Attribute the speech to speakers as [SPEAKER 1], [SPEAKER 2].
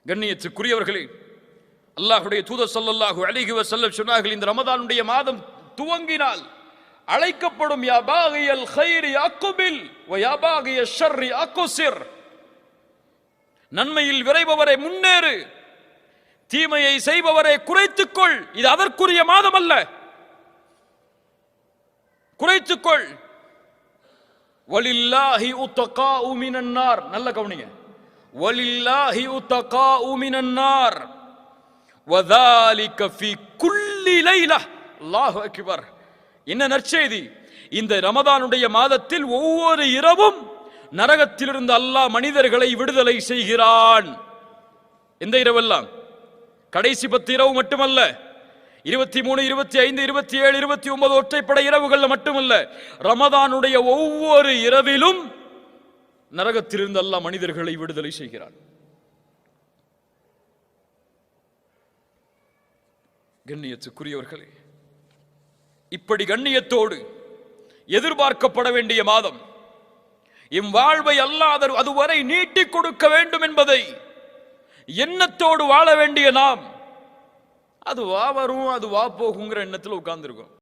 [SPEAKER 1] கண்ணியத்துக்குரியவர்களே, அல்லாஹ்வுடைய தூதர் ஸல்லல்லாஹு அலைஹி வஸல்லம் சொன்னார்கள், இந்த ரமதானுடைய மாதம் துவங்கினால் அழைக்கப்படும் யா பாகியல் கைரி அக்பில் வ யா பாகிய ஷர்ரி அக்ஸிர். நன்மையில் விரைபவரை முன்னேறு, தீமையை செய்பவரை குறைத்துக்கொள். இது அதற்குரிய மாதம் அல்ல, குறைத்துக்கொள். வலில்லாஹி உத்தகாஉ மினன் நார். நல்ல கவனிங்க, வலில்லாஹி உத்தகாஉ மினன் நார் வதாலிக ஃபீ குல்லி லைலா. அல்லாஹு அக்பர். என்ன நற்செய்தி! இந்த ரமதானுடைய மாதத்தில் ஒவ்வொரு இரவும் நரகத்திலிருந்து அல்லாஹ் மனிதர்களை விடுதலை செய்கிறான். எந்த இரவெல்லாம்? கடைசி 10 இரவு மட்டுமல்ல, 23, 25, 27, 29 ஒற்றைப்படை இரவுகள் மட்டுமல்ல, ரமதானுடைய ஒவ்வொரு இரவிலும் நரகத்திலிருந்து அல்லாஹ் மனிதர்களை விடுதலை செய்கிறான். கண்ணியத்துக்குரியவர்களே, இப்படி கண்ணியத்தோடு எதிர்பார்க்கப்பட வேண்டிய மாதம், எம் வாழ்வை அல்லாஹ் அதுவரை நீட்டிக் கொடுக்க வேண்டும் என்பதை எண்ணத்தோடு வாழ வேண்டிய நாம், அது வா வரும் அது வா போகுங்கிற எண்ணத்தில் உட்கார்ந்துருக்கோம்.